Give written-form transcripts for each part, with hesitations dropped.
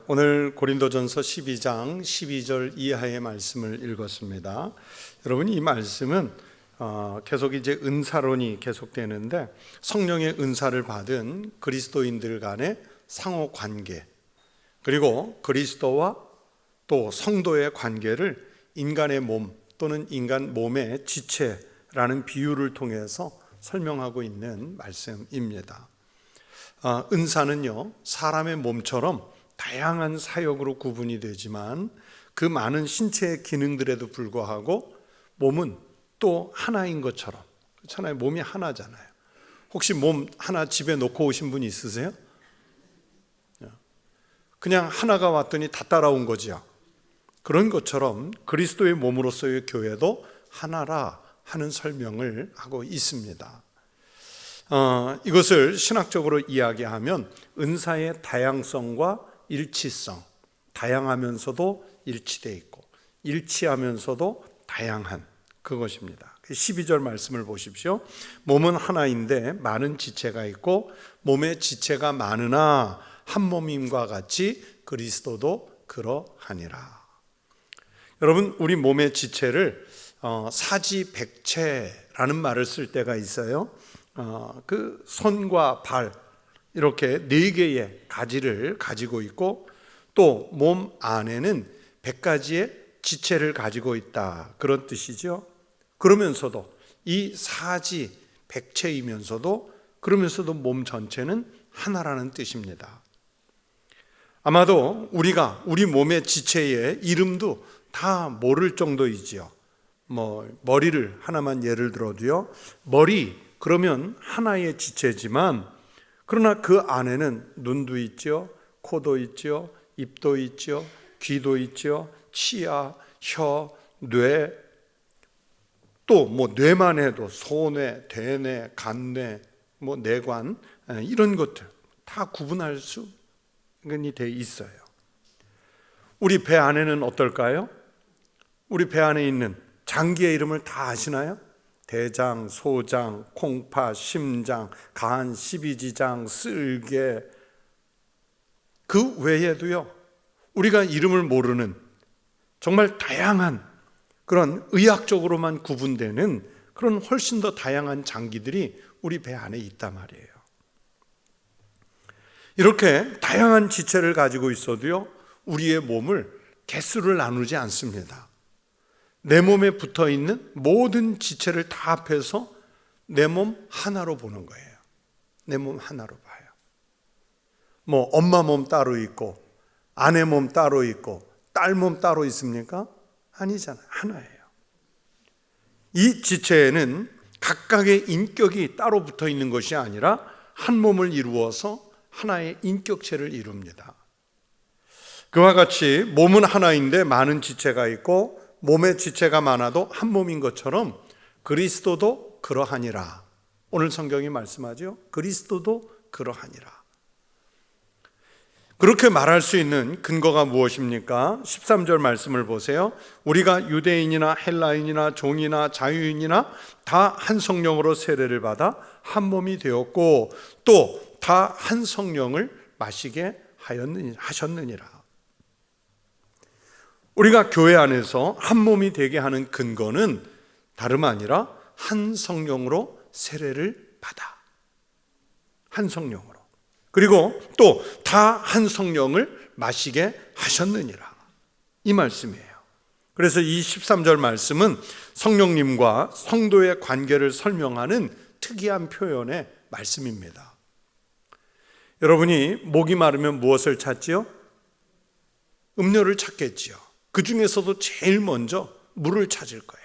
오늘 고린도전서 12장 12절 이하의 말씀을 읽었습니다. 여러분, 이 말씀은 계속 이제 은사론이 계속되는데, 성령의 은사를 받은 그리스도인들 간의 상호 관계, 그리고 그리스도와 또 성도의 관계를 인간의 몸 또는 인간 몸의 지체라는 비유를 통해서 설명하고 있는 말씀입니다. 은사는요, 사람의 몸처럼 다양한 사역으로 구분이 되지만 그 많은 신체의 기능들에도 불구하고 몸은 또 하나인 것처럼, 그렇잖아요. 몸이 하나잖아요. 혹시 몸 하나 집에 놓고 오신 분 있으세요? 그냥 하나가 왔더니 다 따라온 거지요. 그런 것처럼 그리스도의 몸으로서의 교회도 하나라 하는 설명을 하고 있습니다. 이것을 신학적으로 이야기하면 은사의 다양성과 일치성, 다양하면서도 일치되어 있고 일치하면서도 다양한 그것입니다. 12절 말씀을 보십시오. 몸은 하나인데 많은 지체가 있고 몸의 지체가 많으나 한 몸임과 같이 그리스도도 그러하니라. 여러분, 우리 몸의 지체를 사지백체라는 말을 쓸 때가 있어요. 그 손과 발 이렇게 4개의 가지를 가지고 있고 또 몸 안에는 100가지의 지체를 가지고 있다, 그런 뜻이죠. 그러면서도 이 사지백체이면서도 그러면서도 몸 전체는 하나라는 뜻입니다. 아마도 우리가 우리 몸의 지체의 이름도 다 모를 정도이지요. 머리를 하나만 예를 들어도요, 머리 그러면 하나의 지체지만 그러나 그 안에는 눈도 있죠, 코도 있죠, 입도 있죠, 귀도 있죠, 치아, 혀, 뇌, 또 뇌만 해도 소뇌, 대뇌, 간뇌, 내관, 이런 것들 다 구분할 수 돼 있어요. 우리 배 안에는 어떨까요? 우리 배 안에 있는 장기의 이름을 다 아시나요? 대장, 소장, 콩파, 심장, 간, 십이지장, 쓸개, 그 외에도요, 우리가 이름을 모르는 정말 다양한 그런 의학적으로만 구분되는 그런 훨씬 더 다양한 장기들이 우리 배 안에 있단 말이에요. 이렇게 다양한 지체를 가지고 있어도요, 우리의 몸을 개수를 나누지 않습니다. 내 몸에 붙어 있는 모든 지체를 다 합해서 내 몸 하나로 보는 거예요. 내 몸 하나로 봐요. 엄마 몸 따로 있고 아내 몸 따로 있고 딸 몸 따로 있습니까? 아니잖아요. 하나예요. 이 지체에는 각각의 인격이 따로 붙어 있는 것이 아니라 한 몸을 이루어서 하나의 인격체를 이룹니다. 그와 같이 몸은 하나인데 많은 지체가 있고 몸의 지체가 많아도 한 몸인 것처럼 그리스도도 그러하니라. 오늘 성경이 말씀하죠. 그리스도도 그러하니라. 그렇게 말할 수 있는 근거가 무엇입니까? 13절 말씀을 보세요. 우리가 유대인이나 헬라인이나 종이나 자유인이나 다 한 성령으로 세례를 받아 한 몸이 되었고 또 다 한 성령을 마시게 하셨느니라. 우리가 교회 안에서 한 몸이 되게 하는 근거는 다름 아니라 한 성령으로 세례를 받아. 한 성령으로. 그리고 또 다 한 성령을 마시게 하셨느니라. 이 말씀이에요. 그래서 이 13절 말씀은 성령님과 성도의 관계를 설명하는 특이한 표현의 말씀입니다. 여러분이 목이 마르면 무엇을 찾지요? 음료를 찾겠지요. 그 중에서도 제일 먼저 물을 찾을 거예요.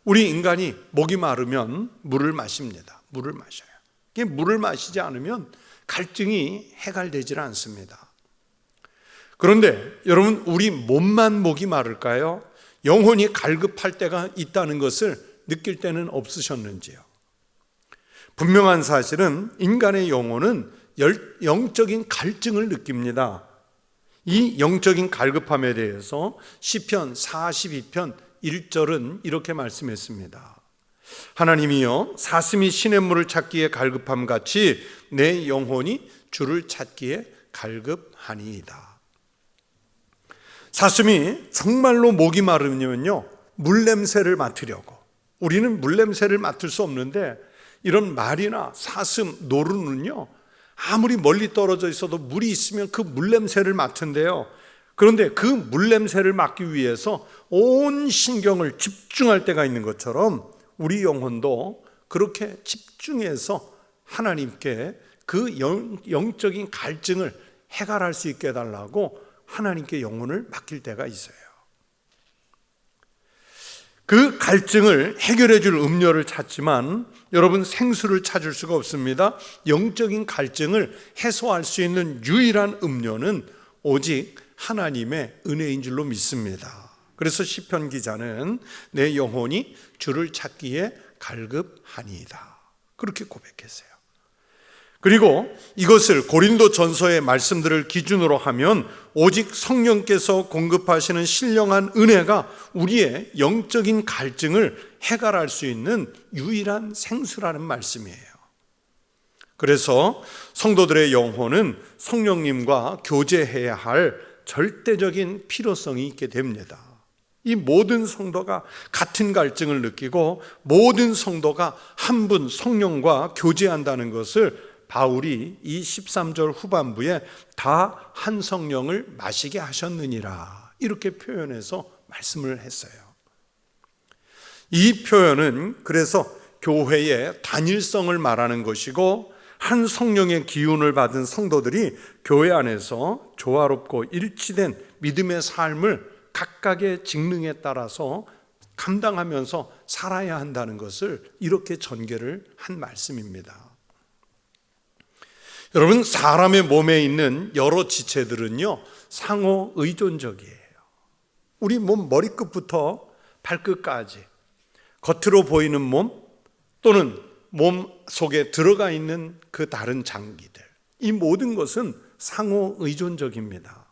우리 인간이 목이 마르면 물을 마십니다. 물을 마셔요. 물을 마시지 않으면 갈증이 해갈되질 않습니다. 그런데 여러분, 우리 몸만 목이 마를까요? 영혼이 갈급할 때가 있다는 것을 느낄 때는 없으셨는지요? 분명한 사실은 인간의 영혼은 영적인 갈증을 느낍니다. 이 영적인 갈급함에 대해서 시편 42편 1절은 이렇게 말씀했습니다. 하나님이여, 사슴이 시냇물을 찾기에 갈급함 같이 내 영혼이 주를 찾기에 갈급하니이다. 사슴이 정말로 목이 마르면요, 물냄새를 맡으려고, 우리는 물냄새를 맡을 수 없는데 이런 말이나 사슴, 노루는요, 아무리 멀리 떨어져 있어도 물이 있으면 그 물냄새를 맡은데요, 그런데 그 물냄새를 맡기 위해서 온 신경을 집중할 때가 있는 것처럼 우리 영혼도 그렇게 집중해서 하나님께 그 영적인 갈증을 해결할 수 있게 해달라고 하나님께 영혼을 맡길 때가 있어요. 그 갈증을 해결해 줄 음료를 찾지만 여러분, 생수를 찾을 수가 없습니다. 영적인 갈증을 해소할 수 있는 유일한 음료는 오직 하나님의 은혜인 줄로 믿습니다. 그래서 시편 기자는 내 영혼이 주를 찾기에 갈급하니이다, 그렇게 고백했어요. 그리고 이것을 고린도 전서의 말씀들을 기준으로 하면 오직 성령께서 공급하시는 신령한 은혜가 우리의 영적인 갈증을 해결할 수 있는 유일한 생수라는 말씀이에요. 그래서 성도들의 영혼은 성령님과 교제해야 할 절대적인 필요성이 있게 됩니다. 이 모든 성도가 같은 갈증을 느끼고 모든 성도가 한 분 성령과 교제한다는 것을 바울이 이 13절 후반부에 다 한 성령을 마시게 하셨느니라, 이렇게 표현해서 말씀을 했어요. 이 표현은 그래서 교회의 단일성을 말하는 것이고, 한 성령의 기운을 받은 성도들이 교회 안에서 조화롭고 일치된 믿음의 삶을 각각의 직능에 따라서 감당하면서 살아야 한다는 것을 이렇게 전개를 한 말씀입니다. 여러분, 사람의 몸에 있는 여러 지체들은요, 상호 의존적이에요. 우리 몸 머리끝부터 발끝까지 겉으로 보이는 몸 또는 몸 속에 들어가 있는 그 다른 장기들, 이 모든 것은 상호 의존적입니다.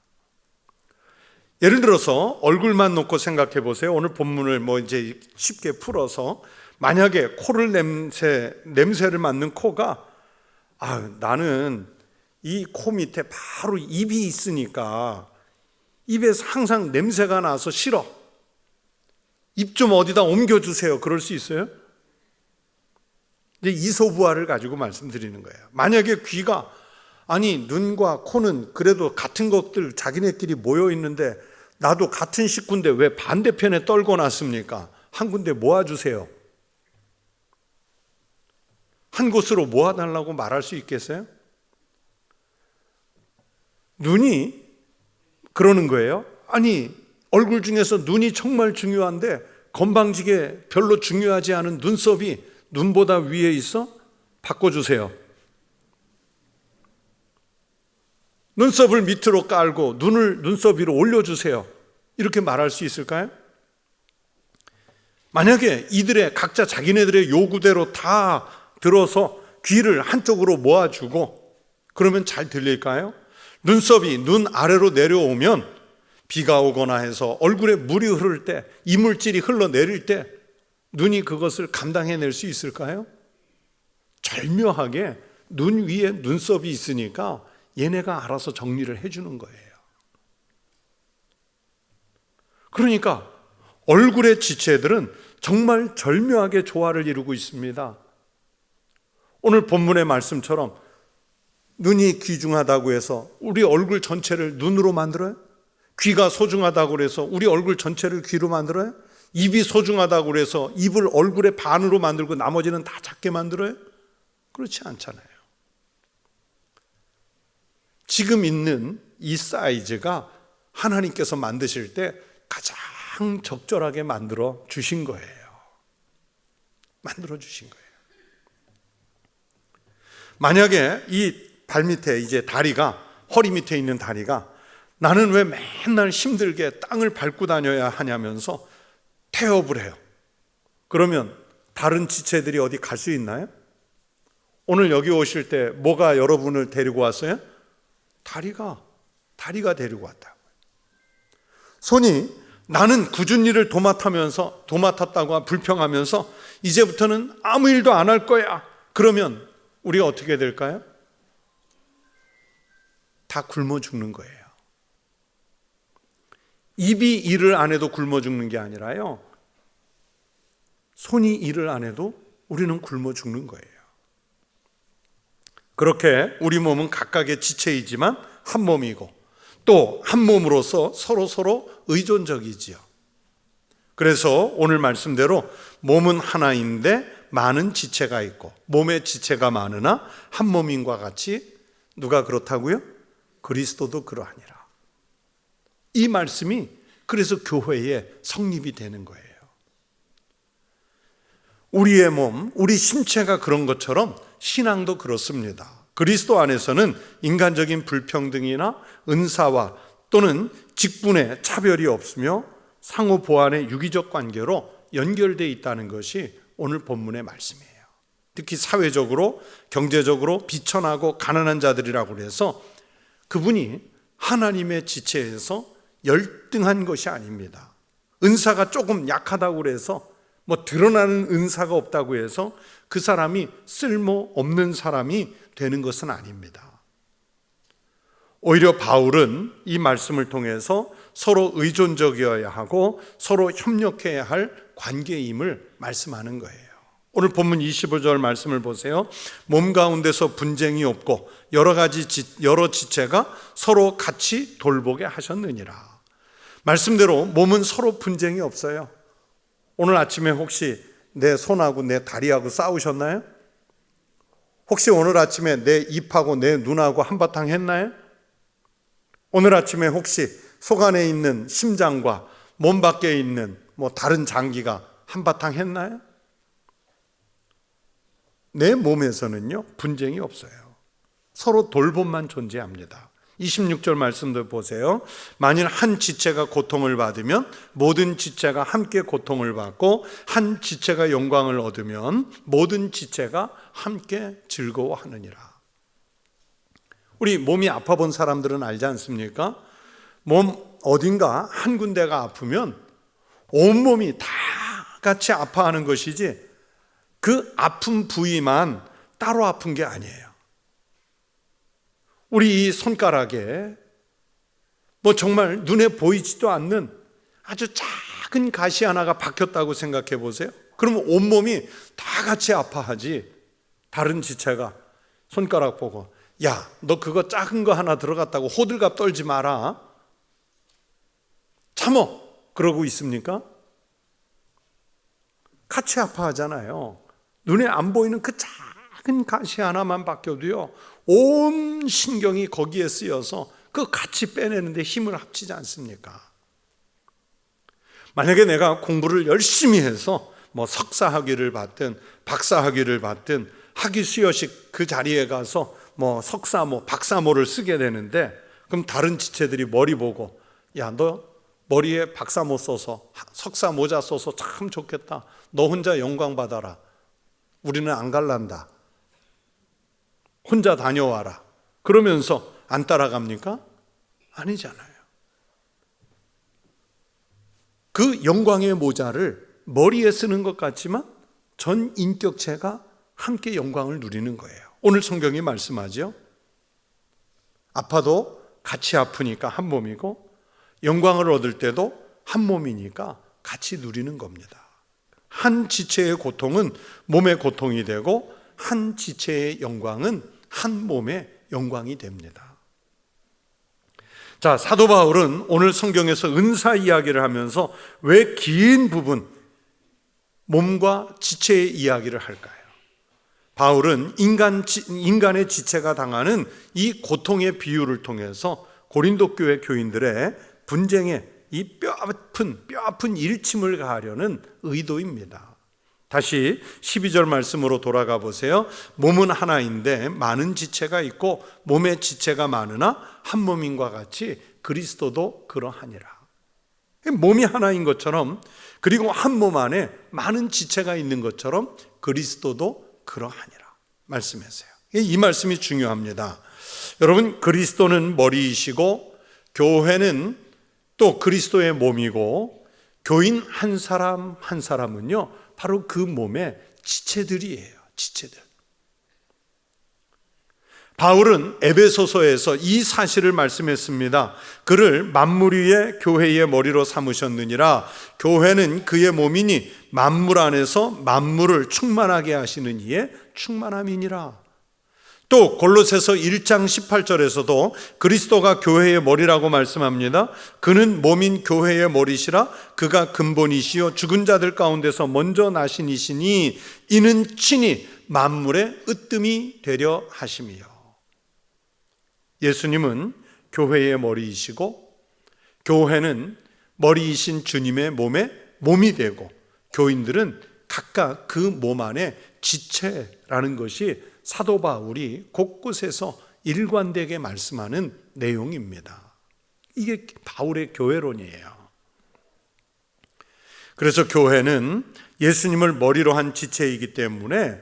예를 들어서 얼굴만 놓고 생각해 보세요. 오늘 본문을 이제 쉽게 풀어서, 만약에 코를 냄새를 맡는 코가 나는 이 코 밑에 바로 입이 있으니까 입에서 항상 냄새가 나서 싫어, 입 좀 어디다 옮겨주세요, 그럴 수 있어요? 이제 이소부화를 가지고 말씀드리는 거예요. 만약에 귀가, 눈과 코는 그래도 같은 것들 자기네끼리 모여 있는데 나도 같은 식구인데 왜 반대편에 떨궈 놨습니까? 한 군데 모아주세요. 한 곳으로 모아달라고 말할 수 있겠어요? 눈이 그러는 거예요. 얼굴 중에서 눈이 정말 중요한데 건방지게 별로 중요하지 않은 눈썹이 눈보다 위에 있어? 바꿔주세요. 눈썹을 밑으로 깔고 눈을 눈썹 위로 올려주세요, 이렇게 말할 수 있을까요? 만약에 이들의 각자 자기네들의 요구대로 다 들어서 귀를 한쪽으로 모아주고 그러면 잘 들릴까요? 눈썹이 눈 아래로 내려오면 비가 오거나 해서 얼굴에 물이 흐를 때, 이물질이 흘러내릴 때 눈이 그것을 감당해낼 수 있을까요? 절묘하게 눈 위에 눈썹이 있으니까 얘네가 알아서 정리를 해주는 거예요. 그러니까 얼굴의 지체들은 정말 절묘하게 조화를 이루고 있습니다. 오늘 본문의 말씀처럼 눈이 귀중하다고 해서 우리 얼굴 전체를 눈으로 만들어요? 귀가 소중하다고 해서 우리 얼굴 전체를 귀로 만들어요? 입이 소중하다고 해서 입을 얼굴의 반으로 만들고 나머지는 다 작게 만들어요? 그렇지 않잖아요. 지금 있는 이 사이즈가 하나님께서 만드실 때 가장 적절하게 만들어 주신 거예요. 만들어 주신 거예요. 만약에 이 발밑에 이제 다리가, 허리 밑에 있는 다리가 나는 왜 맨날 힘들게 땅을 밟고 다녀야 하냐면서 태업을 해요. 그러면 다른 지체들이 어디 갈 수 있나요? 오늘 여기 오실 때 뭐가 여러분을 데리고 왔어요? 다리가 데리고 왔다고요. 손이 나는 굳은 일을 도맡았다고 불평하면서 이제부터는 아무 일도 안 할 거야, 그러면 우리가 어떻게 될까요? 다 굶어 죽는 거예요. 입이 일을 안 해도 굶어 죽는 게 아니라요, 손이 일을 안 해도 우리는 굶어 죽는 거예요. 그렇게 우리 몸은 각각의 지체이지만 한 몸이고 또 한 몸으로서 서로 의존적이지요. 그래서 오늘 말씀대로 몸은 하나인데 많은 지체가 있고 몸의 지체가 많으나 한 몸인과 같이 누가 그렇다고요? 그리스도도 그러하니라. 이 말씀이 그래서 교회의 성립이 되는 거예요. 우리의 몸, 우리 신체가 그런 것처럼 신앙도 그렇습니다. 그리스도 안에서는 인간적인 불평등이나 은사와 또는 직분의 차별이 없으며 상호 보완의 유기적 관계로 연결되어 있다는 것이 오늘 본문의 말씀이에요. 특히 사회적으로, 경제적으로 비천하고 가난한 자들이라고 해서 그분이 하나님의 지체에서 열등한 것이 아닙니다. 은사가 조금 약하다고 해서 드러나는 은사가 없다고 해서 그 사람이 쓸모없는 사람이 되는 것은 아닙니다. 오히려 바울은 이 말씀을 통해서 서로 의존적이어야 하고 서로 협력해야 할 관계임을 말씀하는 거예요. 오늘 본문 25절 말씀을 보세요. 몸 가운데서 분쟁이 없고 여러 지체가 서로 같이 돌보게 하셨느니라. 말씀대로 몸은 서로 분쟁이 없어요. 오늘 아침에 혹시 내 손하고 내 다리하고 싸우셨나요? 혹시 오늘 아침에 내 입하고 내 눈하고 한바탕 했나요? 오늘 아침에 혹시 속 안에 있는 심장과 몸 밖에 있는 다른 장기가 한바탕 했나요? 내 몸에서는요, 분쟁이 없어요. 서로 돌봄만 존재합니다. 26절 말씀도 보세요. 만일 한 지체가 고통을 받으면 모든 지체가 함께 고통을 받고 한 지체가 영광을 얻으면 모든 지체가 함께 즐거워하느니라. 우리 몸이 아파 본 사람들은 알지 않습니까? 몸 어딘가 한 군데가 아프면 온몸이 다 같이 아파하는 것이지 그 아픈 부위만 따로 아픈 게 아니에요. 우리 이 손가락에 정말 눈에 보이지도 않는 아주 작은 가시 하나가 박혔다고 생각해 보세요. 그러면 온몸이 다 같이 아파하지. 다른 지체가 손가락 보고 야, 너 그거 작은 거 하나 들어갔다고 호들갑 떨지 마라. 참어. 그러고 있습니까? 같이 아파하잖아요. 눈에 안 보이는 그 작은 가시 하나만 박혀도요, 온 신경이 거기에 쓰여서 그 같이 빼내는데 힘을 합치지 않습니까? 만약에 내가 공부를 열심히 해서 석사 학위를 받든 박사 학위를 받든 학위 수여식 그 자리에 가서 석사모 박사모를 쓰게 되는데, 그럼 다른 지체들이 머리 보고 야, 너 머리에 박사모 써서 석사 모자 써서 참 좋겠다. 너 혼자 영광 받아라. 우리는 안 갈란다. 혼자 다녀와라. 그러면서 안 따라갑니까? 아니잖아요. 그 영광의 모자를 머리에 쓰는 것 같지만 전 인격체가 함께 영광을 누리는 거예요. 오늘 성경이 말씀하죠. 아파도 같이 아프니까 한 몸이고 영광을 얻을 때도 한 몸이니까 같이 누리는 겁니다. 한 지체의 고통은 몸의 고통이 되고 한 지체의 영광은 한 몸의 영광이 됩니다. 자, 사도 바울은 오늘 성경에서 은사 이야기를 하면서 왜 긴 부분 몸과 지체의 이야기를 할까요? 바울은 인간의 지체가 당하는 이 고통의 비유를 통해서 고린도 교회 교인들의 분쟁에 이 뼈아픈 일침을 가하려는 의도입니다. 다시 12절 말씀으로 돌아가 보세요. 몸은 하나인데 많은 지체가 있고 몸의 지체가 많으나 한 몸인과 같이 그리스도도 그러하니라. 몸이 하나인 것처럼, 그리고 한 몸 안에 많은 지체가 있는 것처럼 그리스도도 그러하니라 말씀하세요. 이 말씀이 중요합니다. 여러분, 그리스도는 머리이시고 교회는 또 그리스도의 몸이고 교인 한 사람 한 사람은요 바로 그 몸의 지체들이에요. 지체들. 바울은 에베소서에서 이 사실을 말씀했습니다. 그를 만물 위에 교회의 머리로 삼으셨느니라. 교회는 그의 몸이니 만물 안에서 만물을 충만하게 하시는 이의 충만함이니라. 또 골로새서 1장 18절에서도 그리스도가 교회의 머리라고 말씀합니다. 그는 몸인 교회의 머리시라. 그가 근본이시요 죽은 자들 가운데서 먼저 나신 이시니 이는 친히 만물의 으뜸이 되려 하심이요. 예수님은 교회의 머리이시고 교회는 머리이신 주님의 몸이 되고 교인들은 각각 그 몸 안에 지체라는 것이 사도 바울이 곳곳에서 일관되게 말씀하는 내용입니다. 이게 바울의 교회론이에요. 그래서 교회는 예수님을 머리로 한 지체이기 때문에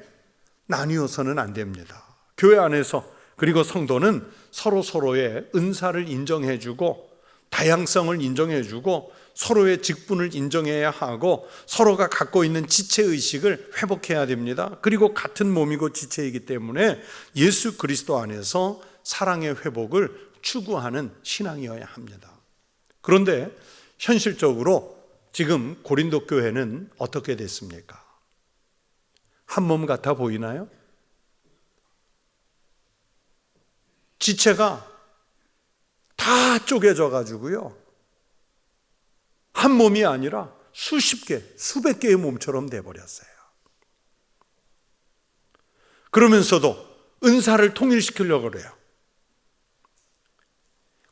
나뉘어서는 안 됩니다. 교회 안에서 그리고 성도는 서로의 은사를 인정해주고 다양성을 인정해주고 서로의 직분을 인정해야 하고 서로가 갖고 있는 지체의식을 회복해야 됩니다. 그리고 같은 몸이고 지체이기 때문에 예수 그리스도 안에서 사랑의 회복을 추구하는 신앙이어야 합니다. 그런데 현실적으로 지금 고린도 교회는 어떻게 됐습니까? 한 몸 같아 보이나요? 지체가 다 쪼개져 가지고요, 한 몸이 아니라 수십 개, 수백 개의 몸처럼 돼버렸어요. 그러면서도 은사를 통일시키려고 그래요.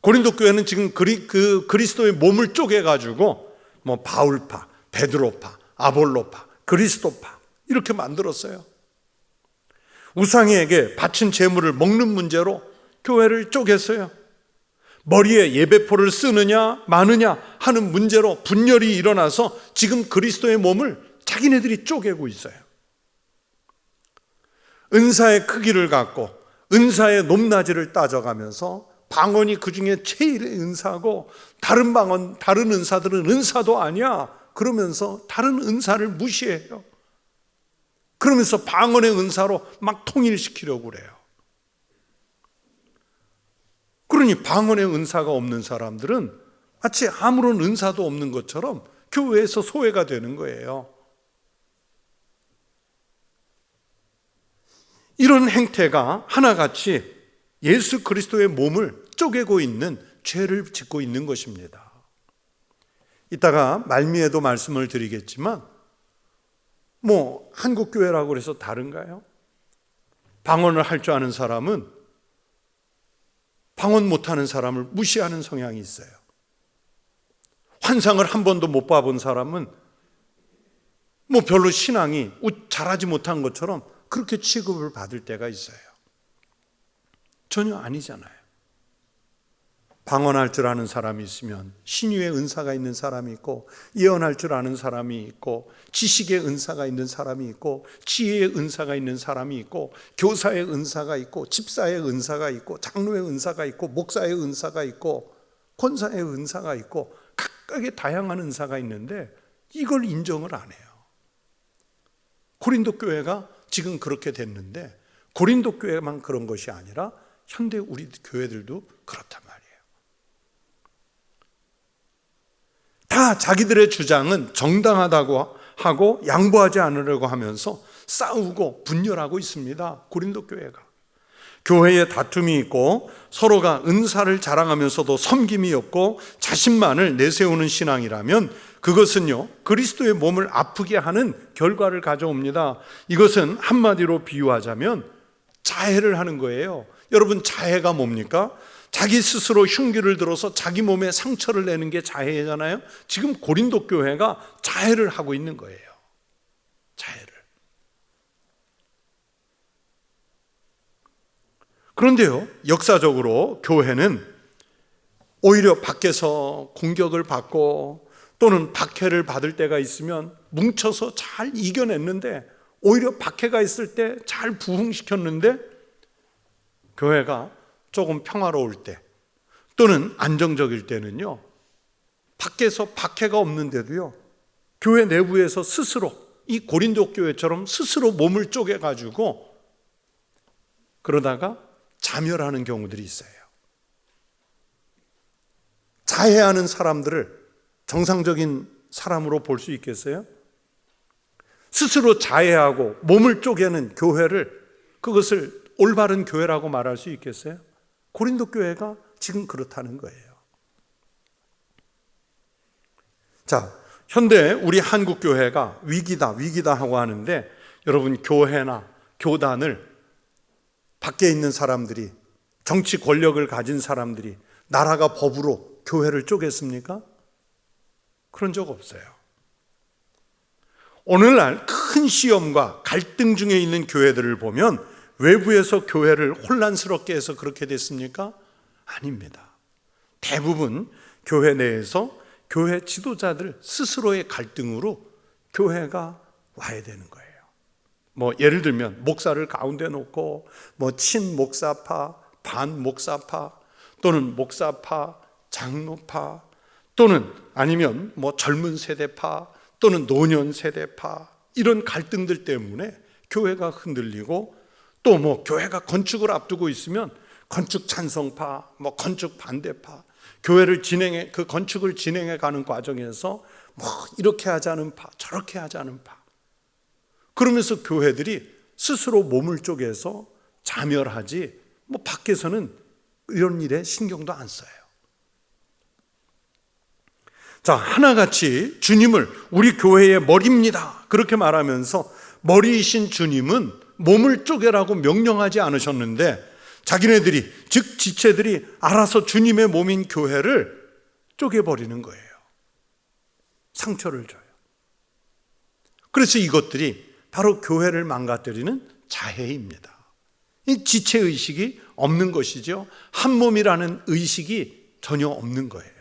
고린도 교회는 지금 그리스도의 몸을 쪼개가지고 뭐 바울파, 베드로파, 아볼로파, 그리스도파 이렇게 만들었어요. 우상에게 바친 제물을 먹는 문제로 교회를 쪼갰어요. 머리에 예배포를 쓰느냐 마느냐 하는 문제로 분열이 일어나서 지금 그리스도의 몸을 자기네들이 쪼개고 있어요. 은사의 크기를 갖고 은사의 높낮이를 따져가면서 방언이 그 중에 제일의 은사고 다른 은사들은 은사도 아니야 그러면서 다른 은사를 무시해요. 그러면서 방언의 은사로 막 통일시키려고 그래요. 그러니 방언의 은사가 없는 사람들은 마치 아무런 은사도 없는 것처럼 교회에서 소외가 되는 거예요. 이런 행태가 하나같이 예수 그리스도의 몸을 쪼개고 있는 죄를 짓고 있는 것입니다. 이따가 말미에도 말씀을 드리겠지만 한국교회라고 해서 다른가요? 방언을 할 줄 아는 사람은 방언 못하는 사람을 무시하는 성향이 있어요. 환상을 한 번도 못 봐본 사람은 별로 신앙이 잘하지 못한 것처럼 그렇게 취급을 받을 때가 있어요. 전혀 아니잖아요. 방언할 줄 아는 사람이 있으면 신유의 은사가 있는 사람이 있고 예언할 줄 아는 사람이 있고 지식의 은사가 있는 사람이 있고 지혜의 은사가 있는 사람이 있고 교사의 은사가 있고 집사의 은사가 있고 장로의 은사가 있고 목사의 은사가 있고 권사의 은사가 있고 각각의 다양한 은사가 있는데 이걸 인정을 안 해요. 고린도 교회가 지금 그렇게 됐는데 고린도 교회만 그런 것이 아니라 현대 우리 교회들도 그렇단 말이에요. 다 자기들의 주장은 정당하다고 하고 양보하지 않으려고 하면서 싸우고 분열하고 있습니다. 고린도 교회가. 교회에 다툼이 있고 서로가 은사를 자랑하면서도 섬김이 없고 자신만을 내세우는 신앙이라면 그것은요 그리스도의 몸을 아프게 하는 결과를 가져옵니다. 이것은 한마디로 비유하자면 자해를 하는 거예요. 여러분 자해가 뭡니까? 자기 스스로 흉기를 들어서 자기 몸에 상처를 내는 게 자해잖아요. 지금 고린도 교회가 자해를 하고 있는 거예요. 자해를. 그런데요, 역사적으로 교회는 오히려 밖에서 공격을 받고 또는 박해를 받을 때가 있으면 뭉쳐서 잘 이겨냈는데 오히려 박해가 있을 때 잘 부흥시켰는데 교회가 조금 평화로울 때 또는 안정적일 때는요 밖에서 박해가 없는데도요 교회 내부에서 스스로 이 고린도 교회처럼 스스로 몸을 쪼개가지고 그러다가 자멸하는 경우들이 있어요. 자해하는 사람들을 정상적인 사람으로 볼 수 있겠어요? 스스로 자해하고 몸을 쪼개는 교회를, 그것을 올바른 교회라고 말할 수 있겠어요? 고린도 교회가 지금 그렇다는 거예요. 자, 현대 우리 한국 교회가 위기다 하고 하는데, 여러분, 교회나 교단을 밖에 있는 사람들이, 정치 권력을 가진 사람들이 나라가 법으로 교회를 쪼갰습니까? 그런 적 없어요. 오늘날 큰 시험과 갈등 중에 있는 교회들을 보면 외부에서 교회를 혼란스럽게 해서 그렇게 됐습니까? 아닙니다. 대부분 교회 내에서 교회 지도자들 스스로의 갈등으로 교회가 와야 되는 거예요. 뭐 예를 들면 목사를 가운데 놓고 뭐 친목사파, 반목사파, 또는 목사파, 장로파, 또는 아니면 뭐 젊은 세대파, 또는 노년 세대파, 이런 갈등들 때문에 교회가 흔들리고, 또 뭐 교회가 건축을 앞두고 있으면 건축 찬성파, 뭐 건축 반대파, 교회를 그 건축을 진행해 가는 과정에서 뭐 이렇게 하자는 파, 저렇게 하자는 파, 그러면서 교회들이 스스로 몸을 쪼개서 자멸하지, 뭐 밖에서는 이런 일에 신경도 안 써요. 자, 하나같이 주님을 우리 교회의 머리입니다 그렇게 말하면서, 머리이신 주님은 몸을 쪼개라고 명령하지 않으셨는데, 자기네들이, 즉 지체들이 알아서 주님의 몸인 교회를 쪼개버리는 거예요. 상처를 줘요. 그래서 이것들이 바로 교회를 망가뜨리는 자해입니다. 이 지체의식이 없는 것이죠. 한 몸이라는 의식이 전혀 없는 거예요.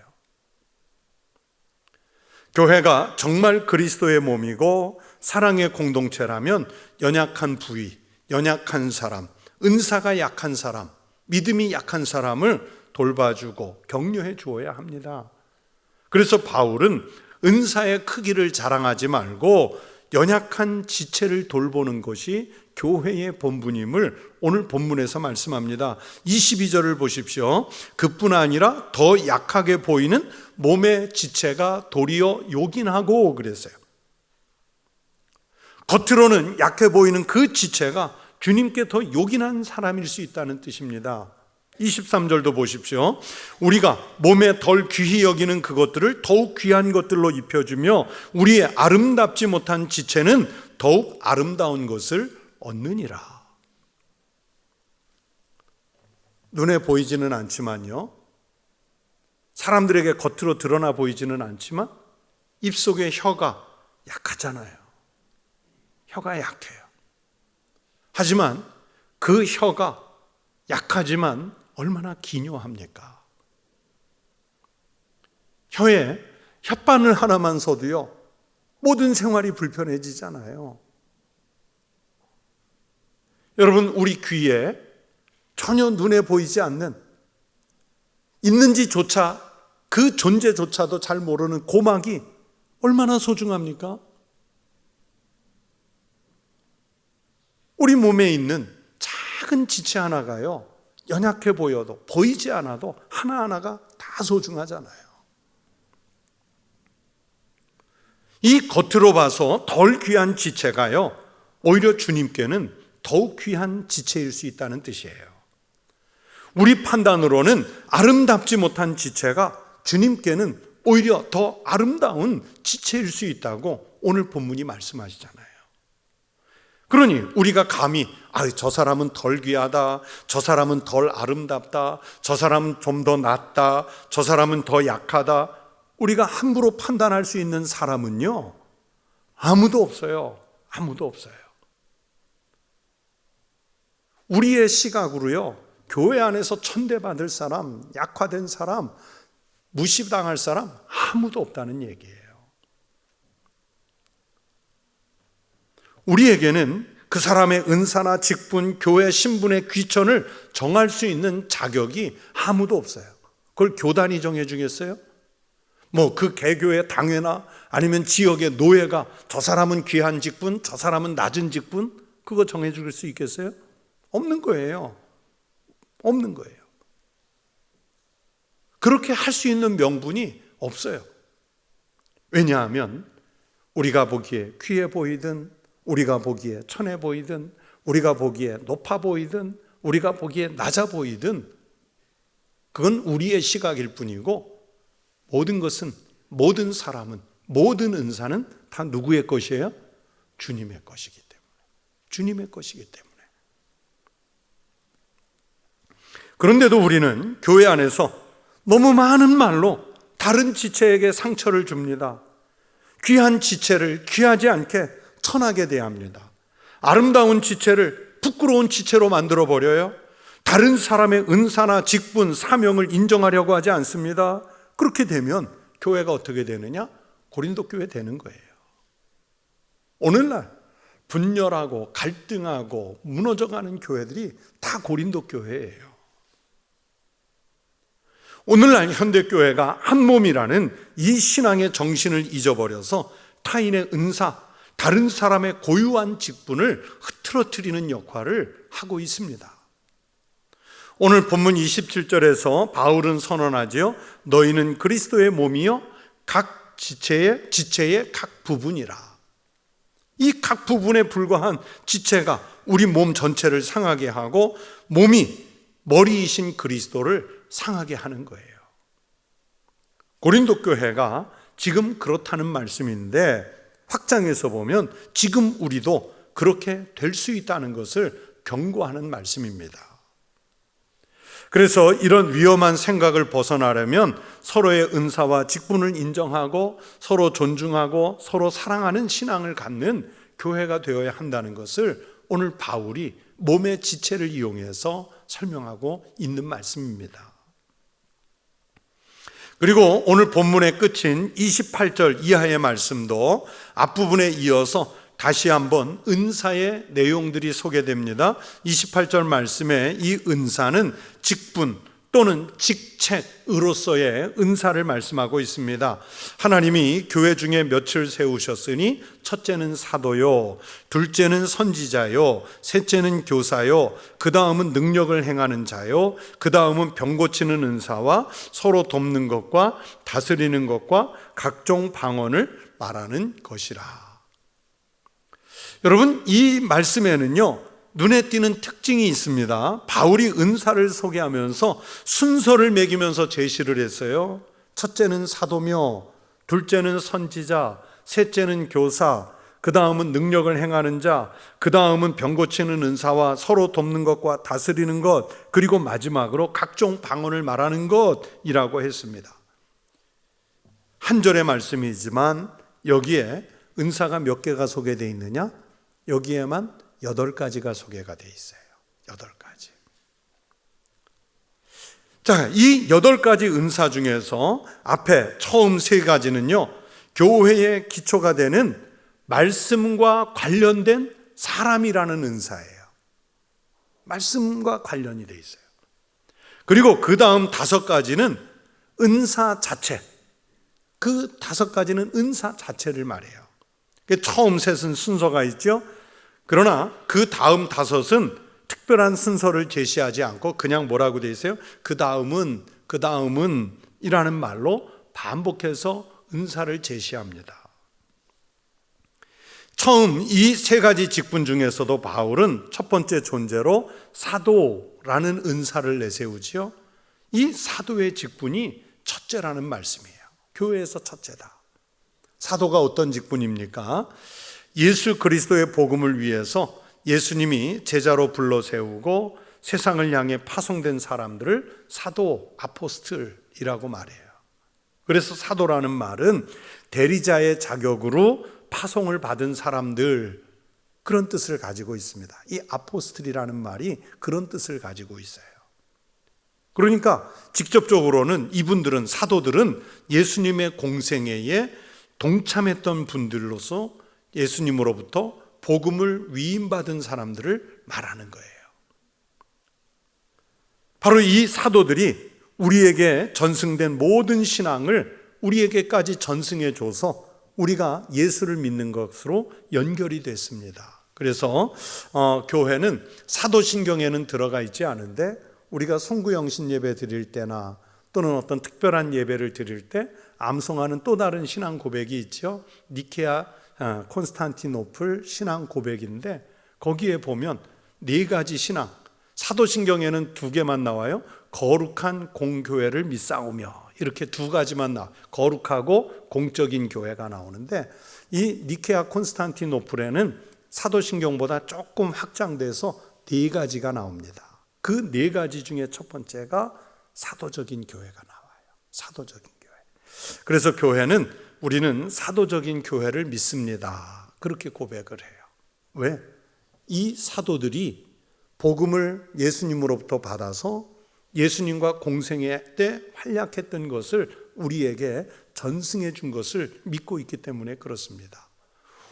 교회가 정말 그리스도의 몸이고 사랑의 공동체라면 연약한 부위, 연약한 사람, 은사가 약한 사람, 믿음이 약한 사람을 돌봐주고 격려해 주어야 합니다. 그래서 바울은 은사의 크기를 자랑하지 말고 연약한 지체를 돌보는 것이 교회의 본분임을 오늘 본문에서 말씀합니다. 22절을 보십시오. 그뿐 아니라 더 약하게 보이는 몸의 지체가 도리어 요긴하고 그랬어요. 겉으로는 약해 보이는 그 지체가 주님께 더 요긴한 사람일 수 있다는 뜻입니다. 23절도 보십시오. 우리가 몸에 덜 귀히 여기는 그것들을 더욱 귀한 것들로 입혀주며 우리의 아름답지 못한 지체는 더욱 아름다운 것을 얻느니라. 눈에 보이지는 않지만요, 사람들에게 겉으로 드러나 보이지는 않지만 입속의 혀가 약하잖아요. 혀가 약해요. 하지만 그 혀가 약하지만 얼마나 기묘합니까? 혀에 혓바늘 하나만 서도요, 모든 생활이 불편해지잖아요. 여러분, 우리 귀에 전혀 눈에 보이지 않는, 있는지조차 그 존재조차도 잘 모르는 고막이 얼마나 소중합니까? 우리 몸에 있는 작은 지체 하나가요, 연약해 보여도 보이지 않아도 하나하나가 다 소중하잖아요. 이 겉으로 봐서 덜 귀한 지체가요, 오히려 주님께는 더욱 귀한 지체일 수 있다는 뜻이에요. 우리 판단으로는 아름답지 못한 지체가 주님께는 오히려 더 아름다운 지체일 수 있다고 오늘 본문이 말씀하시잖아요. 그러니 우리가 감히 저 사람은 덜 귀하다, 저 사람은 덜 아름답다, 저 사람은 좀 더 낫다, 저 사람은 더 약하다, 우리가 함부로 판단할 수 있는 사람은요, 아무도 없어요. 아무도 없어요. 우리의 시각으로요, 교회 안에서 천대받을 사람, 약화된 사람, 무시당할 사람 아무도 없다는 얘기예요. 우리에게는 그 사람의 은사나 직분, 교회 신분의 귀천을 정할 수 있는 자격이 아무도 없어요. 그걸 교단이 정해주겠어요? 뭐 그 개교의 당회나 아니면 지역의 노예가 저 사람은 귀한 직분, 저 사람은 낮은 직분, 그거 정해줄 수 있겠어요? 없는 거예요. 없는 거예요. 그렇게 할 수 있는 명분이 없어요. 왜냐하면 우리가 보기에 귀해 보이든, 우리가 보기에 천해 보이든, 우리가 보기에 높아 보이든, 우리가 보기에 낮아 보이든 그건 우리의 시각일 뿐이고, 모든 것은, 모든 사람은, 모든 은사는 다 누구의 것이에요? 주님의 것이기 때문에. 주님의 것이기 때문에. 그런데도 우리는 교회 안에서 너무 많은 말로 다른 지체에게 상처를 줍니다. 귀한 지체를 귀하지 않게 천하게 대합니다. 아름다운 지체를 부끄러운 지체로 만들어버려요. 다른 사람의 은사나 직분, 사명을 인정하려고 하지 않습니다. 그렇게 되면 교회가 어떻게 되느냐? 고린도 교회 되는 거예요. 오늘날 분열하고 갈등하고 무너져가는 교회들이 다 고린도 교회예요. 오늘날 현대교회가 한 몸이라는 이 신앙의 정신을 잊어버려서 타인의 은사, 다른 사람의 고유한 직분을 흐트러뜨리는 역할을 하고 있습니다. 오늘 본문 27절에서 바울은 선언하지요. 너희는 그리스도의 몸이요 각 지체의 각 부분이라. 이 각 부분에 불과한 지체가 우리 몸 전체를 상하게 하고 몸이 머리이신 그리스도를 상하게 하는 거예요. 고린도 교회가 지금 그렇다는 말씀인데, 확장해서 보면 지금 우리도 그렇게 될 수 있다는 것을 경고하는 말씀입니다. 그래서 이런 위험한 생각을 벗어나려면 서로의 은사와 직분을 인정하고 서로 존중하고 서로 사랑하는 신앙을 갖는 교회가 되어야 한다는 것을 오늘 바울이 몸의 지체를 이용해서 설명하고 있는 말씀입니다. 그리고 오늘 본문의 끝인 28절 이하의 말씀도 앞부분에 이어서 다시 한번 은사의 내용들이 소개됩니다. 28절 말씀에 이 은사는 직분 또는 직책으로서의 은사를 말씀하고 있습니다. 하나님이 교회 중에 몇을 세우셨으니 첫째는 사도요, 둘째는 선지자요, 셋째는 교사요, 그 다음은 능력을 행하는 자요, 그 다음은 병 고치는 은사와 서로 돕는 것과 다스리는 것과 각종 방언을 말하는 것이라. 여러분, 이 말씀에는요 눈에 띄는 특징이 있습니다. 바울이 은사를 소개하면서 순서를 매기면서 제시를 했어요. 첫째는 사도며, 둘째는 선지자, 셋째는 교사, 그 다음은 능력을 행하는 자, 그 다음은 병 고치는 은사와 서로 돕는 것과 다스리는 것, 그리고 마지막으로 각종 방언을 말하는 것이라고 했습니다. 한 절의 말씀이지만 여기에 은사가 몇 개가 소개되어 있느냐? 여기에만 8가지가 소개가 되어 있어요. 8가지. 자, 이 8가지 은사 중에서 앞에 처음 3가지는요, 교회의 기초가 되는 말씀과 관련된 사람이라는 은사예요. 말씀과 관련이 되어 있어요. 그리고 그 다음 5가지는 은사 자체. 그 5가지는 은사 자체를 말해요. 처음 셋은 순서가 있죠. 그러나 그 다음 5은 특별한 순서를 제시하지 않고 그냥 뭐라고 되어 있어요? 그 다음은 이라는 말로 반복해서 은사를 제시합니다. 처음 이 3가지 직분 중에서도 바울은 첫 번째 존재로 사도라는 은사를 내세우지요. 이 사도의 직분이 첫째라는 말씀이에요. 교회에서 첫째다. 사도가 어떤 직분입니까? 예수 그리스도의 복음을 위해서 예수님이 제자로 불러 세우고 세상을 향해 파송된 사람들을 사도, 아포스틀이라고 말해요. 그래서 사도라는 말은 대리자의 자격으로 파송을 받은 사람들, 그런 뜻을 가지고 있습니다. 이 아포스틀이라는 말이 그런 뜻을 가지고 있어요. 그러니까 직접적으로는 이분들은, 사도들은 예수님의 공생애에 동참했던 분들로서 예수님으로부터 복음을 위임받은 사람들을 말하는 거예요. 바로 이 사도들이 우리에게 전승된 모든 신앙을 우리에게까지 전승해 줘서 우리가 예수를 믿는 것으로 연결이 됐습니다. 그래서 교회는 사도신경에는 들어가 있지 않은데 우리가 송구영신 예배 드릴 때나 또는 어떤 특별한 예배를 드릴 때 암송하는 또 다른 신앙 고백이 있죠. 니케아 콘스탄티노플 신앙 고백인데 거기에 보면 네 가지 신앙, 사도신경에는 2개만 나와요. 거룩한 공교회를 믿사오며 이렇게 2가지만 나와. 거룩하고 공적인 교회가 나오는데 이 니케아 콘스탄티노플에는 사도신경보다 조금 확장돼서 4가지가 나옵니다. 그 4가지 중에 첫 번째가 사도적인 교회가 나와요. 사도적인 교회. 그래서 교회는 우리는 사도적인 교회를 믿습니다. 그렇게 고백을 해요. 왜? 이 사도들이 복음을 예수님으로부터 받아서 예수님과 공생애 때 활약했던 것을 우리에게 전승해 준 것을 믿고 있기 때문에 그렇습니다.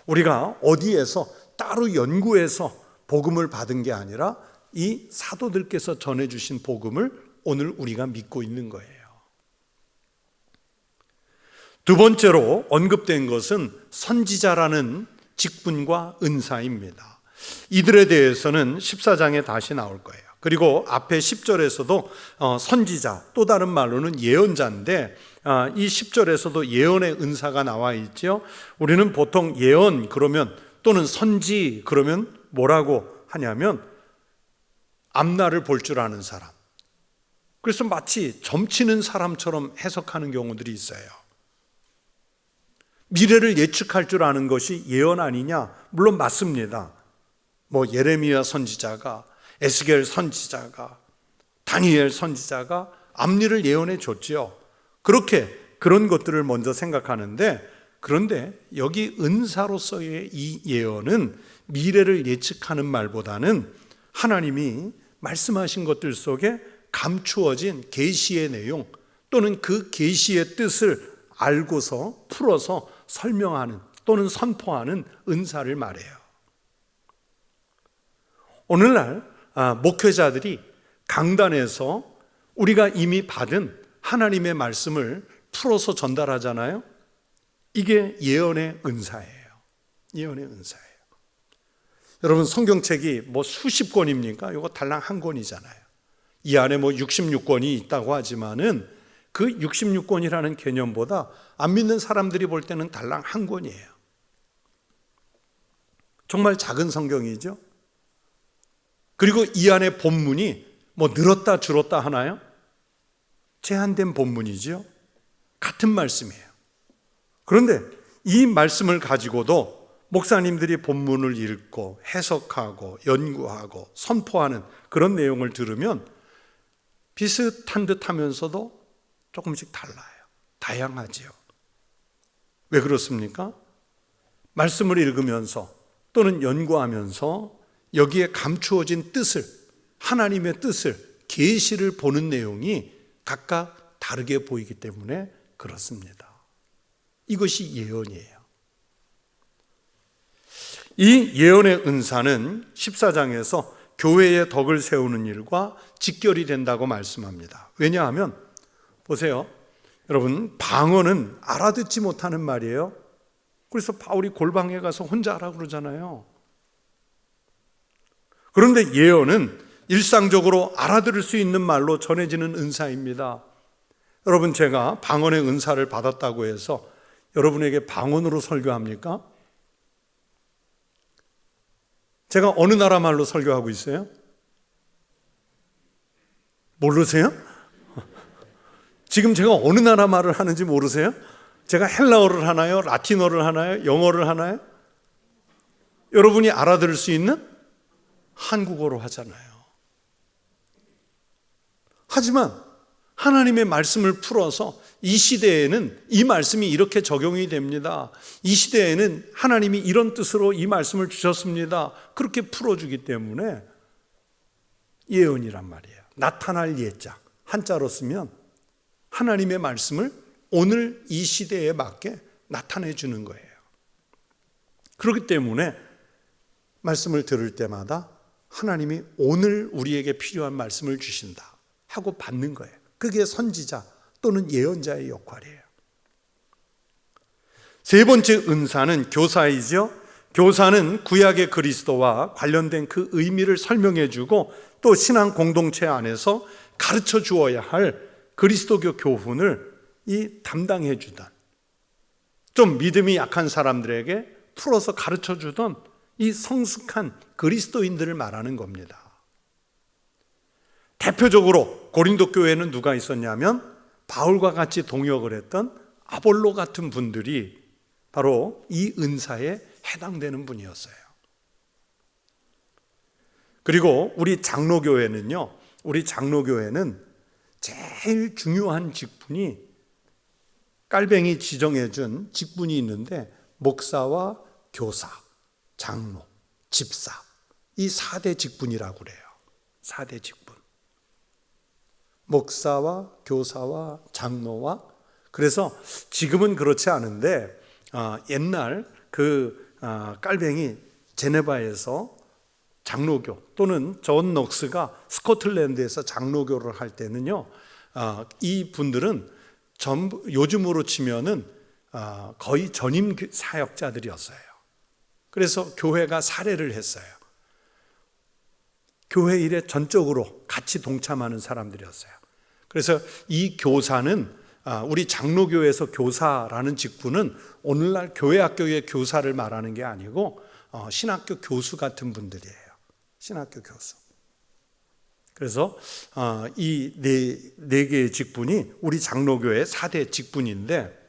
우리가 어디에서 따로 연구해서 복음을 받은 게 아니라 이 사도들께서 전해주신 복음을 오늘 우리가 믿고 있는 거예요. 두 번째로 언급된 것은 선지자라는 직분과 은사입니다. 이들에 대해서는 14장에 다시 나올 거예요. 그리고 앞에 10절에서도 선지자, 또 다른 말로는 예언자인데 이 10절에서도 예언의 은사가 나와 있죠. 우리는 보통 예언 그러면 또는 선지 그러면 뭐라고 하냐면 앞날을 볼 줄 아는 사람. 그래서 마치 점치는 사람처럼 해석하는 경우들이 있어요. 미래를 예측할 줄 아는 것이 예언 아니냐? 물론 맞습니다. 뭐 예레미야 선지자가, 에스겔 선지자가, 다니엘 선지자가 앞일을 예언해 줬죠. 그런 것들을 먼저 생각하는데, 그런데 여기 은사로서의 이 예언은 미래를 예측하는 말보다는 하나님이 말씀하신 것들 속에 감추어진 계시의 내용 또는 그 계시의 뜻을 알고서 풀어서 설명하는 또는 선포하는 은사를 말해요. 오늘날 목회자들이 강단에서 우리가 이미 받은 하나님의 말씀을 풀어서 전달하잖아요. 이게 예언의 은사예요. 예언의 은사예요. 여러분 성경책이 뭐 수십 권입니까? 이거 달랑 한 권이잖아요. 이 안에 뭐 66권이 있다고 하지만은 그 66권이라는 개념보다 안 믿는 사람들이 볼 때는 달랑 한 권이에요. 정말 작은 성경이죠. 그리고 이 안에 본문이 뭐 늘었다 줄었다 하나요? 제한된 본문이죠. 같은 말씀이에요. 그런데 이 말씀을 가지고도 목사님들이 본문을 읽고 해석하고 연구하고 선포하는 그런 내용을 들으면 비슷한 듯 하면서도 조금씩 달라요. 다양하지요. 왜 그렇습니까? 말씀을 읽으면서 또는 연구하면서 여기에 감추어진 뜻을, 하나님의 뜻을, 계시를 보는 내용이 각각 다르게 보이기 때문에 그렇습니다. 이것이 예언이에요. 이 예언의 은사는 14장에서 교회의 덕을 세우는 일과 직결이 된다고 말씀합니다. 왜냐하면 보세요. 여러분 방언은 알아듣지 못하는 말이에요. 그래서 바울이 골방에 가서 혼자 하라고 그러잖아요. 그런데 예언은 일상적으로 알아들을 수 있는 말로 전해지는 은사입니다. 여러분 제가 방언의 은사를 받았다고 해서 여러분에게 방언으로 설교합니까? 제가 어느 나라 말로 설교하고 있어요? 모르세요? 지금 제가 어느 나라 말을 하는지 모르세요? 제가 헬라어를 하나요? 라틴어를 하나요? 영어를 하나요? 여러분이 알아들을 수 있는 한국어로 하잖아요. 하지만 하나님의 말씀을 풀어서 이 시대에는 이 말씀이 이렇게 적용이 됩니다. 이 시대에는 하나님이 이런 뜻으로 이 말씀을 주셨습니다. 그렇게 풀어주기 때문에 예언이란 말이에요. 나타날 예자 한자로 쓰면 하나님의 말씀을 오늘 이 시대에 맞게 나타내 주는 거예요. 그렇기 때문에 말씀을 들을 때마다 하나님이 오늘 우리에게 필요한 말씀을 주신다 하고 받는 거예요. 그게 선지자 또는 예언자의 역할이에요. 세 번째 은사는 교사이죠. 교사는 구약의 그리스도와 관련된 그 의미를 설명해 주고 또 신앙 공동체 안에서 가르쳐 주어야 할 그리스도교 교훈을 담당해 주던, 좀 믿음이 약한 사람들에게 풀어서 가르쳐 주던 이 성숙한 그리스도인들을 말하는 겁니다. 대표적으로 고린도 교회에는 누가 있었냐면 바울과 같이 동역을 했던 아볼로 같은 분들이 바로 이 은사에 해당되는 분이었어요. 그리고 우리 장로교회는 제일 중요한 직분이 깔뱅이 지정해 준 직분이 있는데, 목사와 교사, 장로, 집사, 이 4대 직분이라고 그래요. 4대 직분. 목사와 교사와 장로와, 그래서 지금은 그렇지 않은데 옛날 깔뱅이 제네바에서 장로교, 또는 존 녹스가 스코틀랜드에서 장로교를 할 때는요, 이 분들은 전부 요즘으로 치면은 거의 전임 사역자들이었어요. 그래서 교회가 사례를 했어요. 교회 일에 전적으로 같이 동참하는 사람들이었어요. 그래서 이 교사는, 우리 장로교에서 교사라는 직분은 오늘날 교회학교의 교사를 말하는 게 아니고 신학교 교수 같은 분들이에요. 신학교 교수. 그래서 이 네 개의 직분이 우리 장로교의 4대 직분인데,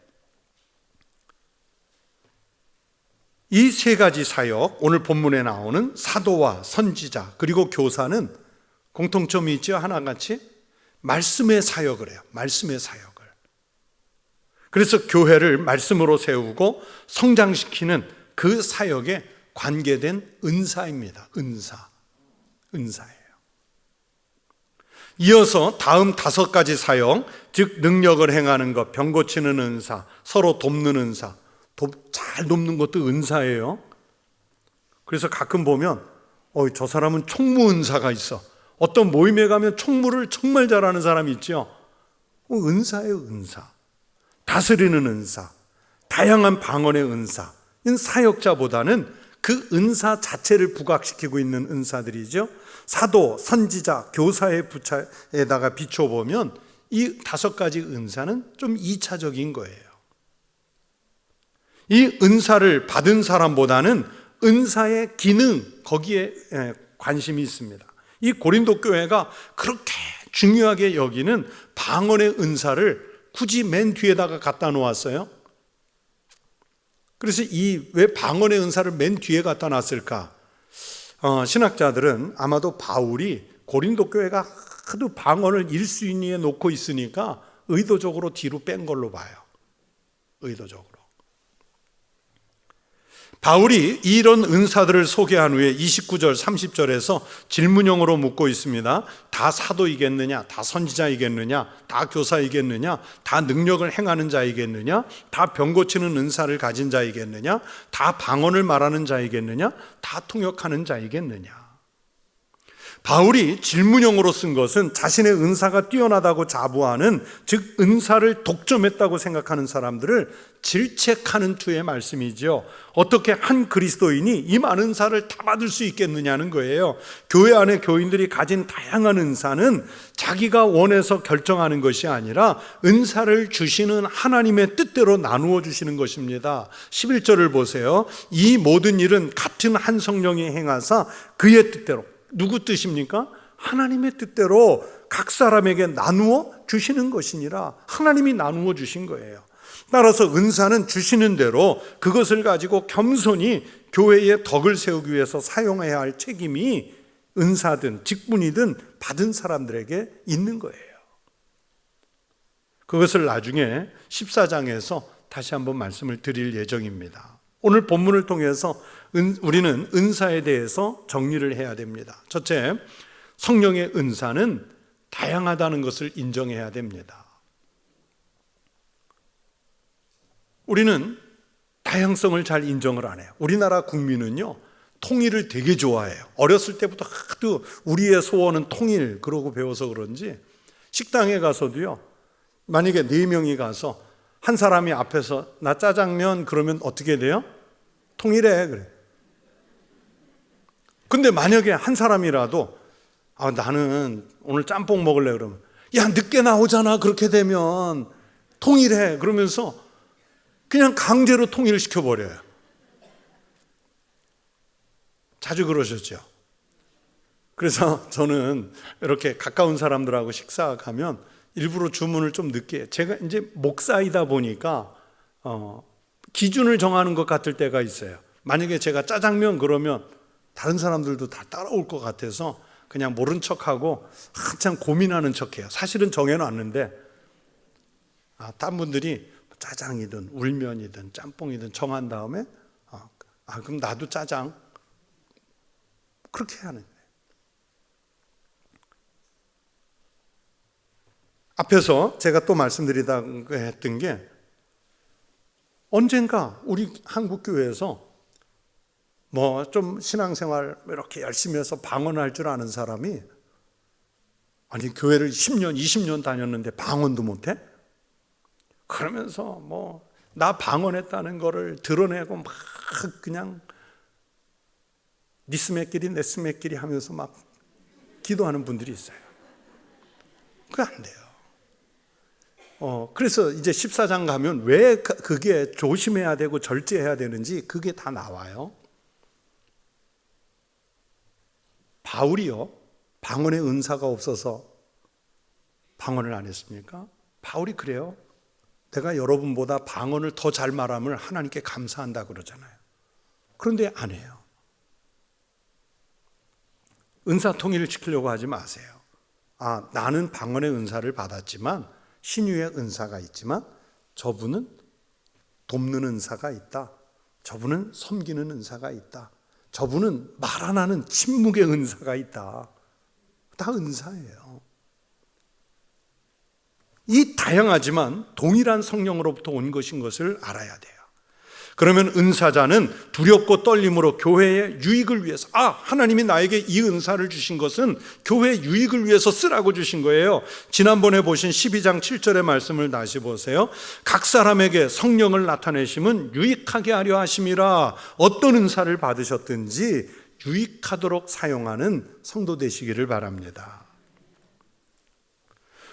이 3가지 사역, 오늘 본문에 나오는 사도와 선지자 그리고 교사는 공통점이 있죠. 하나같이 말씀의 사역을 해요. 말씀의 사역을. 그래서 교회를 말씀으로 세우고 성장시키는 그 사역에 관계된 은사입니다. 은사예요. 이어서 다음 5가지 사역, 즉 능력을 행하는 것, 병 고치는 은사, 서로 돕는 은사. 잘 돕는 것도 은사예요. 그래서 가끔 보면 저 사람은 총무 은사가 있어. 어떤 모임에 가면 총무를 정말 잘하는 사람이 있죠. 은사예요, 은사. 다스리는 은사, 다양한 방언의 은사. 이 사역자보다는 그 은사 자체를 부각시키고 있는 은사들이죠. 사도, 선지자, 교사의 부차에다가 비춰보면 이 5가지 은사는 좀 2차적인 거예요. 이 은사를 받은 사람보다는 은사의 기능, 거기에 관심이 있습니다. 이 고린도 교회가 그렇게 중요하게 여기는 방언의 은사를 굳이 맨 뒤에다가 갖다 놓았어요. 그래서 왜 방언의 은사를 맨 뒤에 갖다 놨을까? 신학자들은 아마도 바울이 고린도 교회가 하도 방언을 1순위에 놓고 있으니까 의도적으로 뒤로 뺀 걸로 봐요. 의도적으로. 바울이 이런 은사들을 소개한 후에 29절, 30절에서 질문형으로 묻고 있습니다. 다 사도이겠느냐? 다 선지자이겠느냐? 다 교사이겠느냐? 다 능력을 행하는 자이겠느냐? 다 병 고치는 은사를 가진 자이겠느냐? 다 방언을 말하는 자이겠느냐? 다 통역하는 자이겠느냐? 바울이 질문형으로 쓴 것은 자신의 은사가 뛰어나다고 자부하는, 즉 은사를 독점했다고 생각하는 사람들을 질책하는 투의 말씀이죠. 어떻게 한 그리스도인이 이 많은 은사를 다 받을 수 있겠느냐는 거예요. 교회 안에 교인들이 가진 다양한 은사는 자기가 원해서 결정하는 것이 아니라 은사를 주시는 하나님의 뜻대로 나누어 주시는 것입니다. 11절을 보세요. 이 모든 일은 같은 한 성령이 행하사 그의 뜻대로, 누구 뜻입니까? 하나님의 뜻대로 각 사람에게 나누어 주시는 것이니라. 하나님이 나누어 주신 거예요. 따라서 은사는 주시는 대로 그것을 가지고 겸손히 교회의 덕을 세우기 위해서 사용해야 할 책임이 은사든 직분이든 받은 사람들에게 있는 거예요. 그것을 나중에 14장에서 다시 한번 말씀을 드릴 예정입니다. 오늘 본문을 통해서 우리는 은사에 대해서 정리를 해야 됩니다. 첫째, 성령의 은사는 다양하다는 것을 인정해야 됩니다. 우리는 다양성을 잘 인정을 안 해요. 우리나라 국민은요, 통일을 되게 좋아해요. 어렸을 때부터 하도 우리의 소원은 통일 그러고 배워서 그런지 식당에 가서도요, 만약에 4명이 가서 한 사람이 앞에서 나 짜장면 그러면 어떻게 돼요? 통일해 그래. 근데 만약에 한 사람이라도 나는 오늘 짬뽕 먹을래 그러면 야 늦게 나오잖아. 그렇게 되면 통일해 그러면서 그냥 강제로 통일시켜버려요. 자주 그러셨죠. 그래서 저는 이렇게 가까운 사람들하고 식사 가면 일부러 주문을 좀 늦게 해요. 제가 이제 목사이다 보니까 기준을 정하는 것 같을 때가 있어요. 만약에 제가 짜장면 그러면 다른 사람들도 다 따라올 것 같아서 그냥 모른 척하고 한참 고민하는 척해요. 사실은 정해놨는데 딴 분들이 짜장이든 울면이든 짬뽕이든 정한 다음에 그럼 나도 짜장 그렇게 하는 거예요. 앞에서 제가 또 말씀드리다 했던 게 언젠가 우리 한국교회에서 뭐 좀 신앙생활 이렇게 열심히 해서 방언할 줄 아는 사람이 아니 교회를 10년, 20년 다녔는데 방언도 못해? 그러면서 뭐 나 방언했다는 거를 드러내고 막 그냥 니스매끼리 네스매끼리 하면서 막 기도하는 분들이 있어요. 그게 안 돼요. 그래서 이제 14장 가면 왜 그게 조심해야 되고 절제해야 되는지 그게 다 나와요. 바울이요, 방언의 은사가 없어서 방언을 안 했습니까? 바울이 그래요. 내가 여러분보다 방언을 더 잘 말함을 하나님께 감사한다 그러잖아요. 그런데 안 해요. 은사 통일을 시키려고 하지 마세요. 나는 방언의 은사를 받았지만 신유의 은사가 있지만 저분은 돕는 은사가 있다. 저분은 섬기는 은사가 있다. 저분은 말 안 하는 침묵의 은사가 있다. 다 은사예요. 이 다양하지만 동일한 성령으로부터 온 것인 것을 알아야 돼요. 그러면 은사자는 두렵고 떨림으로 교회의 유익을 위해서 하나님이 나에게 이 은사를 주신 것은 교회의 유익을 위해서 쓰라고 주신 거예요. 지난번에 보신 12장 7절의 말씀을 다시 보세요. 각 사람에게 성령을 나타내심은 유익하게 하려 하심이라. 어떤 은사를 받으셨든지 유익하도록 사용하는 성도 되시기를 바랍니다.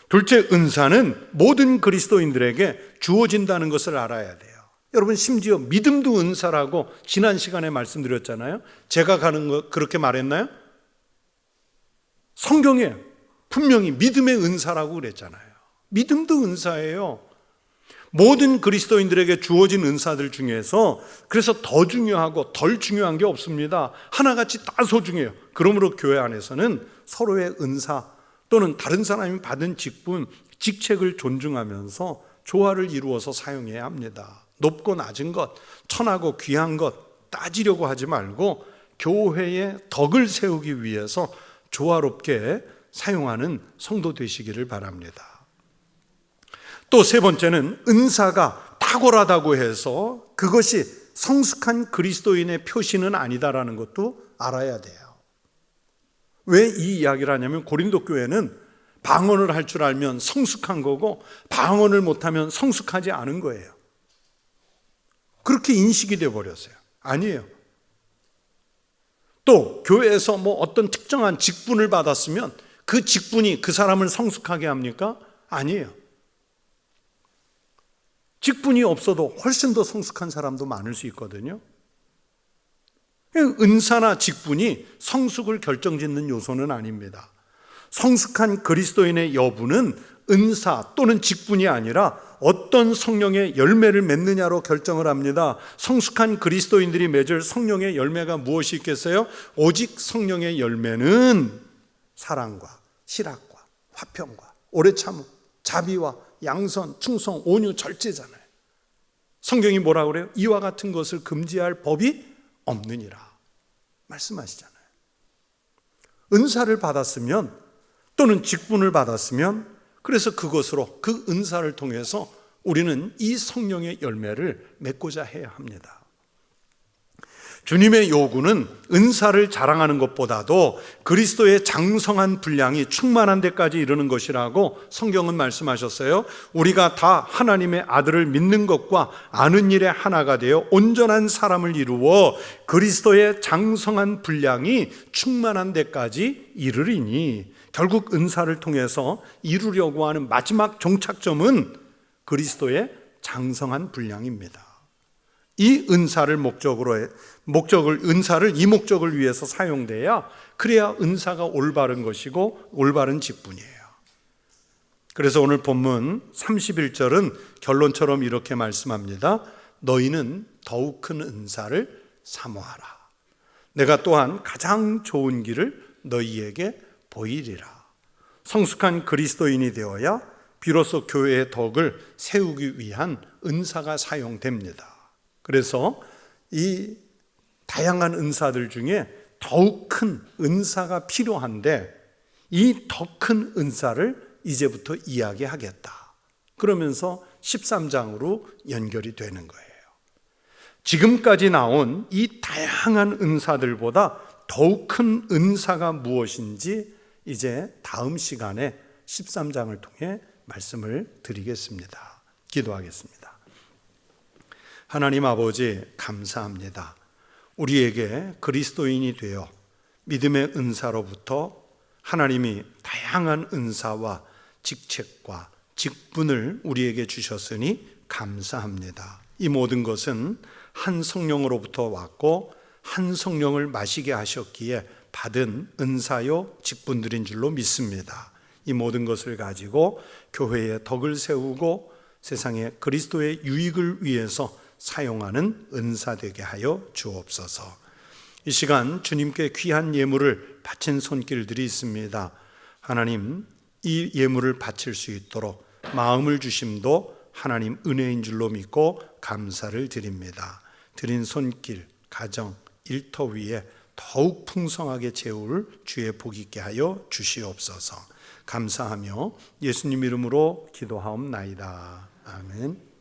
둘째, 은사는 모든 그리스도인들에게 주어진다는 것을 알아야 돼요. 여러분 심지어 믿음도 은사라고 지난 시간에 말씀드렸잖아요. 제가 가는 거 그렇게 말했나요? 성경에 분명히 믿음의 은사라고 그랬잖아요. 믿음도 은사예요. 모든 그리스도인들에게 주어진 은사들 중에서 그래서 더 중요하고 덜 중요한 게 없습니다. 하나같이 다 소중해요. 그러므로 교회 안에서는 서로의 은사 또는 다른 사람이 받은 직분, 직책을 존중하면서 조화를 이루어서 사용해야 합니다. 높고 낮은 것, 천하고 귀한 것 따지려고 하지 말고 교회의 덕을 세우기 위해서 조화롭게 사용하는 성도 되시기를 바랍니다. 또 세 번째는 은사가 탁월하다고 해서 그것이 성숙한 그리스도인의 표시는 아니다라는 것도 알아야 돼요. 왜 이 이야기를 하냐면 고린도 교회는 방언을 할 줄 알면 성숙한 거고 방언을 못하면 성숙하지 않은 거예요. 그렇게 인식이 되어버렸어요. 아니에요. 또 교회에서 뭐 어떤 특정한 직분을 받았으면 그 직분이 그 사람을 성숙하게 합니까? 아니에요. 직분이 없어도 훨씬 더 성숙한 사람도 많을 수 있거든요. 은사나 직분이 성숙을 결정짓는 요소는 아닙니다. 성숙한 그리스도인의 여부는 은사 또는 직분이 아니라 어떤 성령의 열매를 맺느냐로 결정을 합니다. 성숙한 그리스도인들이 맺을 성령의 열매가 무엇이 있겠어요? 오직 성령의 열매는 사랑과 실학과 화평과 오래 참음, 자비와 양선, 충성, 온유, 절제잖아요. 성경이 뭐라고 그래요? 이와 같은 것을 금지할 법이 없느니라 말씀하시잖아요. 은사를 받았으면 또는 직분을 받았으면 그래서 그것으로 그 은사를 통해서 우리는 이 성령의 열매를 맺고자 해야 합니다. 주님의 요구는 은사를 자랑하는 것보다도 그리스도의 장성한 분량이 충만한 데까지 이르는 것이라고 성경은 말씀하셨어요. 우리가 다 하나님의 아들을 믿는 것과 아는 일에 하나가 되어 온전한 사람을 이루어 그리스도의 장성한 분량이 충만한 데까지 이르리니, 결국 은사를 통해서 이루려고 하는 마지막 종착점은 그리스도의 장성한 분량입니다. 이 은사를 은사를 이 목적을 위해서 사용돼야, 그래야 은사가 올바른 것이고 올바른 직분이에요. 그래서 오늘 본문 31절은 결론처럼 이렇게 말씀합니다. 너희는 더욱 큰 은사를 사모하라. 내가 또한 가장 좋은 길을 너희에게 보이리라. 성숙한 그리스도인이 되어야 비로소 교회의 덕을 세우기 위한 은사가 사용됩니다. 그래서 이 다양한 은사들 중에 더욱 큰 은사가 필요한데, 이 더 큰 은사를 이제부터 이야기하겠다. 그러면서 13장으로 연결이 되는 거예요. 지금까지 나온 이 다양한 은사들보다 더욱 큰 은사가 무엇인지 이제 다음 시간에 13장을 통해 말씀을 드리겠습니다. 기도하겠습니다. 하나님 아버지, 감사합니다. 우리에게 그리스도인이 되어 믿음의 은사로부터 하나님이 다양한 은사와 직책과 직분을 우리에게 주셨으니 감사합니다. 이 모든 것은 한 성령으로부터 왔고 한 성령을 마시게 하셨기에 받은 은사요 직분들인 줄로 믿습니다. 이 모든 것을 가지고 교회의 덕을 세우고 세상에 그리스도의 유익을 위해서 사용하는 은사 되게 하여 주옵소서. 이 시간 주님께 귀한 예물을 바친 손길들이 있습니다. 하나님, 이 예물을 바칠 수 있도록 마음을 주심도 하나님 은혜인 줄로 믿고 감사를 드립니다. 드린 손길, 가정, 일터 위에 더욱 풍성하게 채울 주의 복 있게 하여 주시옵소서. 감사하며 예수님 이름으로 기도하옵나이다. 아멘.